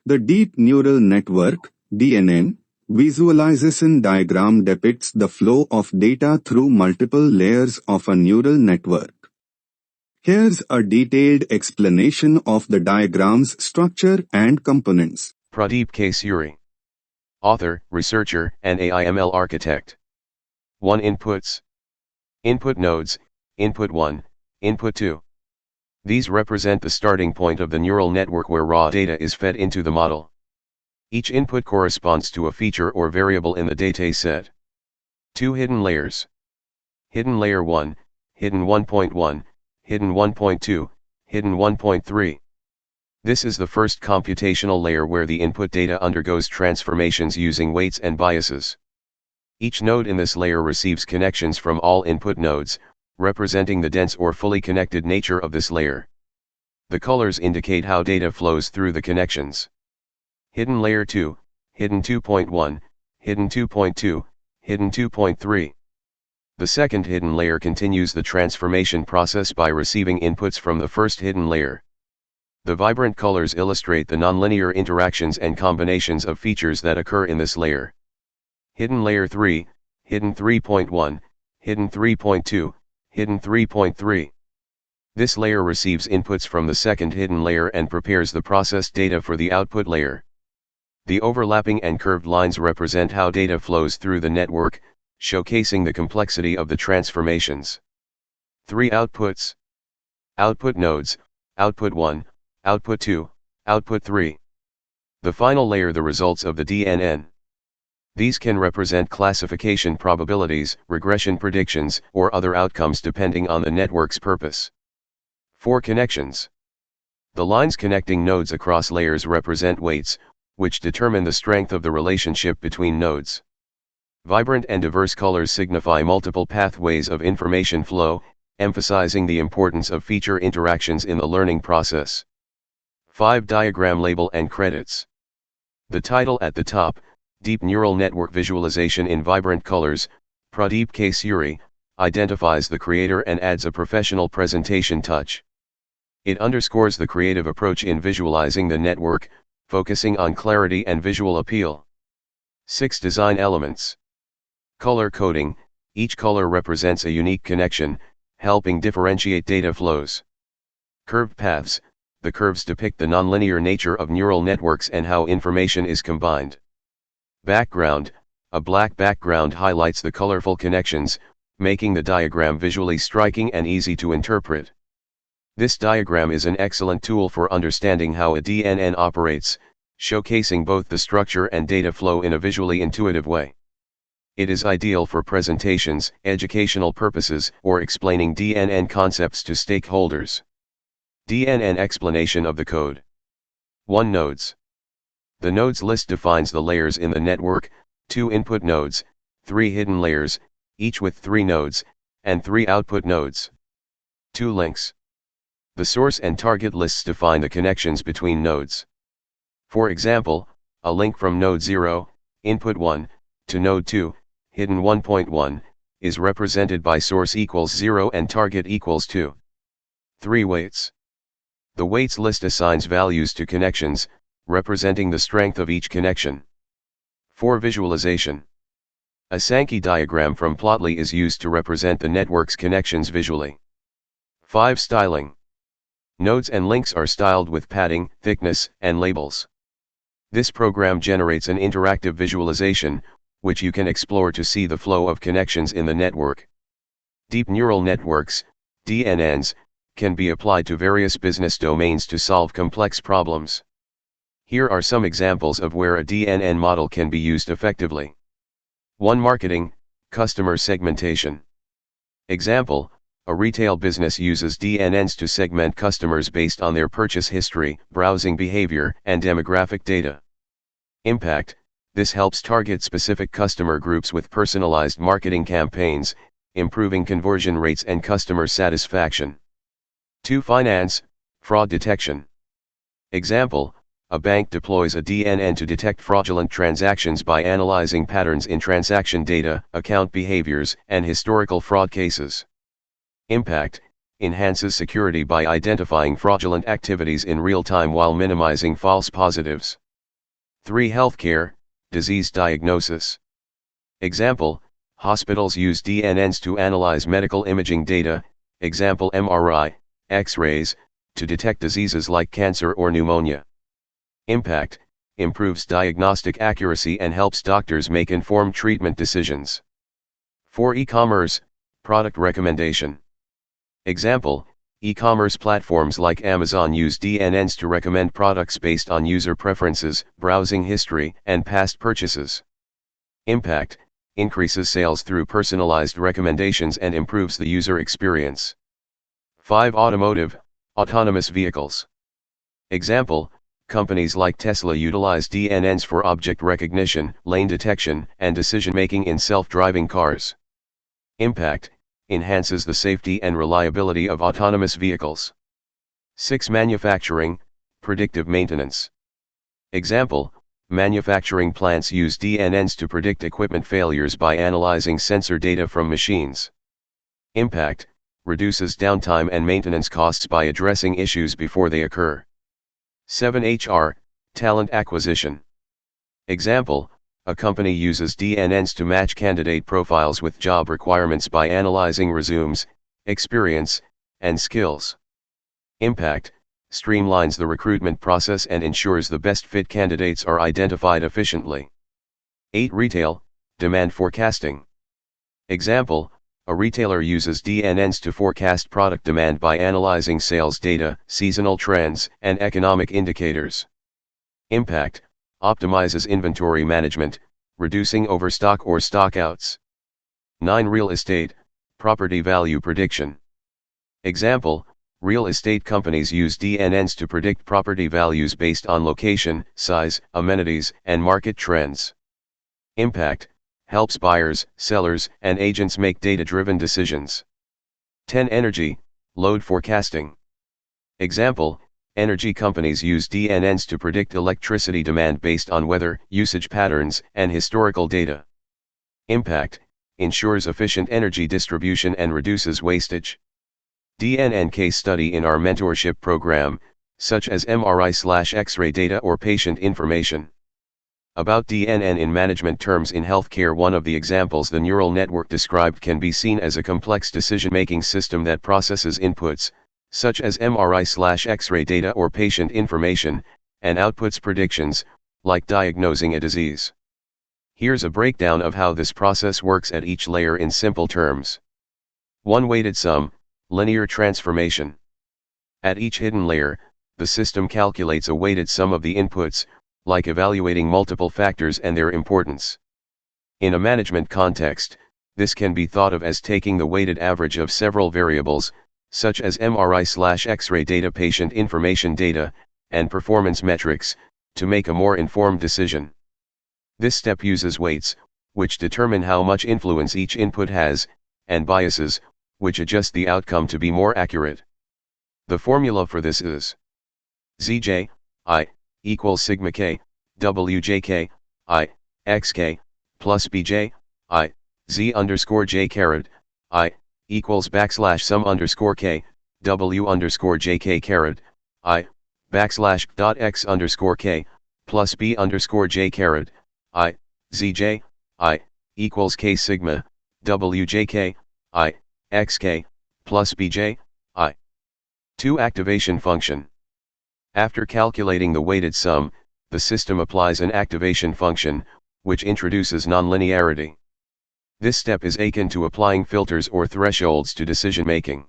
The Deep Neural Network (DNN) visualization diagram depicts the flow of data through multiple layers of a neural network. Here's a detailed explanation of the diagram's structure and components. Pradeep K. Suri. Author, researcher, and AI/ML architect. 1. Inputs. Input nodes, Input 1, Input 2. These represent the starting point of the neural network where raw data is fed into the model. Each input corresponds to a feature or variable in the dataset. 2. Hidden layers. Hidden layer 1, hidden 1.1, hidden 1.2, hidden 1.3. This is the first computational layer where the input data undergoes transformations using weights and biases. Each node in this layer receives connections from all input nodes, representing the dense or fully connected nature of this layer. The colors indicate how data flows through the connections. Hidden layer 2, hidden 2.1, hidden 2.2, hidden 2.3. The second hidden layer continues the transformation process by receiving inputs from the first hidden layer. The vibrant colors illustrate the nonlinear interactions and combinations of features that occur in this layer. Hidden layer 3, hidden 3.1, hidden 3.2, hidden 3.3. This layer receives inputs from the second hidden layer and prepares the processed data for the output layer. The overlapping and curved lines represent how data flows through the network, showcasing the complexity of the transformations. 3. Outputs. Output nodes, Output 1, Output 2, Output 3. The final layer, the results of the DNN. These can represent classification probabilities, regression predictions, or other outcomes depending on the network's purpose. 4. Connections. The lines connecting nodes across layers represent weights, which determine the strength of the relationship between nodes. Vibrant and diverse colors signify multiple pathways of information flow, emphasizing the importance of feature interactions in the learning process. 5. Diagram label and credits. The title at the top, Deep Neural Network Visualization in Vibrant Colors, Pradeep K. Suri, identifies the creator and adds a professional presentation touch. It underscores the creative approach in visualizing the network, focusing on clarity and visual appeal. 6. Design elements. Color coding. Each color represents a unique connection, helping differentiate data flows. Curved paths. The curves depict the nonlinear nature of neural networks and how information is combined. Background. A black background highlights the colorful connections, making the diagram visually striking and easy to interpret. This diagram is an excellent tool for understanding how a DNN operates, showcasing both the structure and data flow in a visually intuitive way. It is ideal for presentations, educational purposes, or explaining DNN concepts to stakeholders. DNN explanation of the code. 1. Nodes. The nodes list defines the layers in the network, 2 input nodes, 3 hidden layers, each with 3 nodes, and 3 output nodes. 2. Links. The source and target lists define the connections between nodes. For example, a link from node 0, input 1, to node 2, hidden 1.1, is represented by source equals 0 and target equals 2. 3. Weights. The weights list assigns values to connections, representing the strength of each connection. 4. Visualization. A Sankey diagram from Plotly is used to represent the network's connections visually. 5. Styling. Nodes and links are styled with padding, thickness, and labels. This program generates an interactive visualization, which you can explore to see the flow of connections in the network. Deep neural networks, DNNs, can be applied to various business domains to solve complex problems. Here are some examples of where a DNN model can be used effectively. 1. Marketing, customer segmentation. Example, a retail business uses DNNs to segment customers based on their purchase history, browsing behavior, and demographic data. Impact, this helps target specific customer groups with personalized marketing campaigns, improving conversion rates and customer satisfaction. 2. Finance, fraud detection. Example, a bank deploys a DNN to detect fraudulent transactions by analyzing patterns in transaction data, account behaviors, and historical fraud cases. Impact, enhances security by identifying fraudulent activities in real time while minimizing false positives. 3. Healthcare, disease diagnosis. Example, hospitals use DNNs to analyze medical imaging data, example MRI, X-rays, to detect diseases like cancer or pneumonia. Impact, improves diagnostic accuracy and helps doctors make informed treatment decisions. 4. E-commerce, product recommendation. Example, e-commerce platforms like Amazon use DNNs to recommend products based on user preferences, browsing history, and past purchases. Impact, increases sales through personalized recommendations and improves the user experience. 5. Automotive, autonomous vehicles. Example, companies like Tesla utilize DNNs for object recognition, lane detection, and decision-making in self-driving cars. Impact, enhances the safety and reliability of autonomous vehicles. 6. Manufacturing, predictive maintenance. Example, manufacturing plants use DNNs to predict equipment failures by analyzing sensor data from machines. Impact, reduces downtime and maintenance costs by addressing issues before they occur. 7. HR, talent acquisition. Example, a company uses DNNs to match candidate profiles with job requirements by analyzing resumes, experience, and skills. Impact, streamlines the recruitment process and ensures the best fit candidates are identified efficiently. 8. Retail, demand forecasting. Example, a retailer uses DNNs to forecast product demand by analyzing sales data, seasonal trends, and economic indicators. Impact, optimizes inventory management, reducing overstock or stockouts. 9. Real estate, property value prediction. Example, real estate companies use DNNs to predict property values based on location, size, amenities, and market trends. Impact, helps buyers, sellers, and agents make data-driven decisions. 10. Energy, load forecasting. Example, energy companies use DNNs to predict electricity demand based on weather, usage patterns, and historical data. Impact, ensures efficient energy distribution and reduces wastage. DNN case study in our mentorship program, such as MRI/X-ray data or patient information. About DNN in management terms in healthcare. One of the examples the neural network described can be seen as a complex decision-making system that processes inputs, such as MRI/X-ray data or patient information, and outputs predictions, like diagnosing a disease. Here's a breakdown of how this process works at each layer in simple terms. 1. Weighted sum, linear transformation. At each hidden layer, the system calculates a weighted sum of the inputs, like evaluating multiple factors and their importance. In a management context, this can be thought of as taking the weighted average of several variables, such as MRI/X-ray data, patient information data, and performance metrics, to make a more informed decision. This step uses weights, which determine how much influence each input has, and biases, which adjust the outcome to be more accurate. The formula for this is Zj, I, equals sigma k, wjk, I, xk, plus bj, I, z underscore j caret, I, equals backslash sum underscore k, w underscore jk caret, I, backslash dot x underscore k, plus b underscore j caret, I, zj, I, equals k sigma, wjk, I, xk, plus bj, I. 2. Activation function. After calculating the weighted sum, the system applies an activation function, which introduces nonlinearity. This step is akin to applying filters or thresholds to decision-making.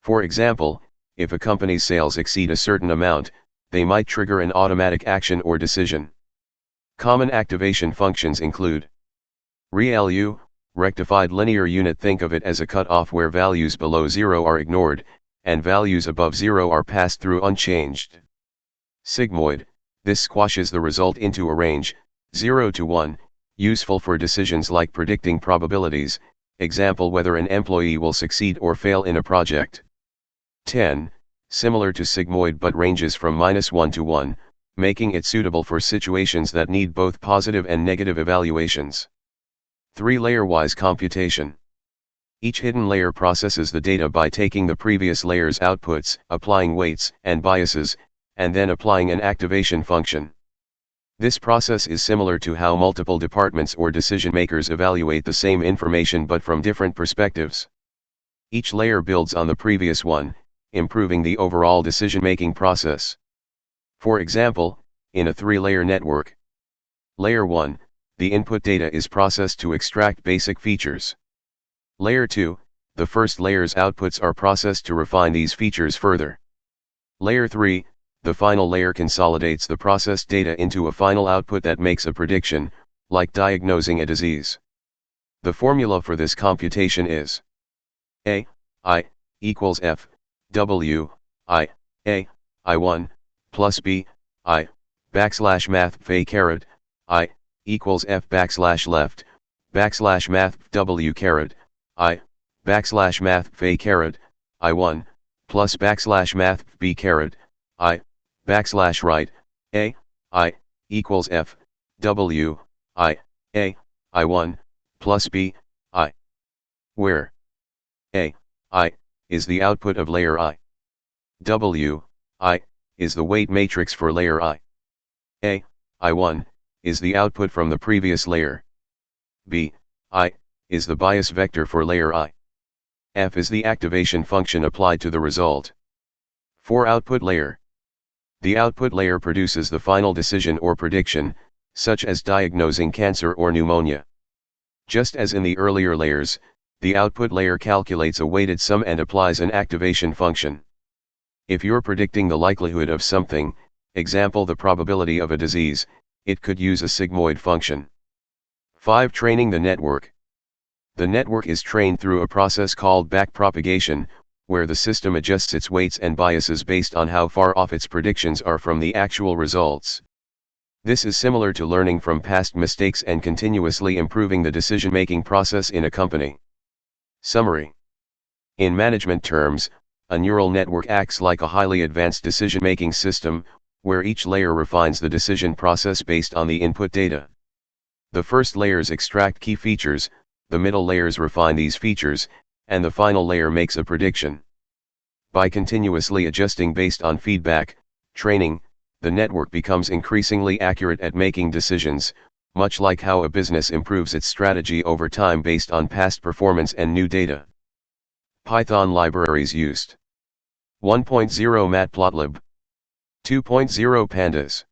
For example, if a company's sales exceed a certain amount, they might trigger an automatic action or decision. Common activation functions include ReLU, rectified linear unit. Think of it as a cutoff where values below 0 are ignored, and values above 0 are passed through unchanged. Sigmoid, this squashes the result into a range, 0 to 1, useful for decisions like predicting probabilities, example whether an employee will succeed or fail in a project. 10, similar to sigmoid but ranges from -1 to 1, making it suitable for situations that need both positive and negative evaluations. 3. Layer-wise computation. Each hidden layer processes the data by taking the previous layer's outputs, applying weights and biases, and then applying an activation function. This process is similar to how multiple departments or decision makers evaluate the same information but from different perspectives. Each layer builds on the previous one, improving the overall decision-making process. For example, in a 3-layer network. Layer 1, the input data is processed to extract basic features. Layer 2, the first layer's outputs are processed to refine these features further. Layer 3, the final layer consolidates the processed data into a final output that makes a prediction, like diagnosing a disease. The formula for this computation is A, I, equals F, W, I, A, I1, plus B, I, backslash math phi caret, I, equals F backslash left, backslash math W caret, I, backslash math phi caret, I1, plus backslash math B caret, I, backslash right, A, I, equals F, W, I, A, I1, plus B, I, where A, I, is the output of layer I. W, I, is the weight matrix for layer I. A, I1, is the output from the previous layer. B, I, is the bias vector for layer I. F is the activation function applied to the result. For output layer. The output layer produces the final decision or prediction, such as diagnosing cancer or pneumonia. Just as in the earlier layers, the output layer calculates a weighted sum and applies an activation function. If you're predicting the likelihood of something, example the probability of a disease, it could use a sigmoid function. 5. Training the network. The network is trained through a process called backpropagation, where the system adjusts its weights and biases based on how far off its predictions are from the actual results. This is similar to learning from past mistakes and continuously improving the decision-making process in a company. Summary. In management terms, a neural network acts like a highly advanced decision-making system, where each layer refines the decision process based on the input data. The first layers extract key features, the middle layers refine these features, and the final layer makes a prediction. By continuously adjusting based on feedback, training, the network becomes increasingly accurate at making decisions, much like how a business improves its strategy over time based on past performance and new data. Python libraries used. 1.0 Matplotlib. 2.0 Pandas.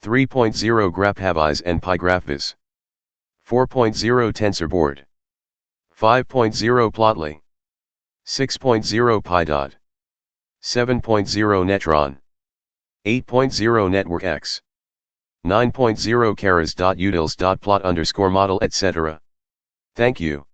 3.0 GraphViz and PyGraphViz. 4.0 TensorBoard. 5.0 Plotly. 6.0 PyDot. 7.0 Netron. 8.0 NetworkX. 9.0 Keras.utils.plot_model etc. Thank you.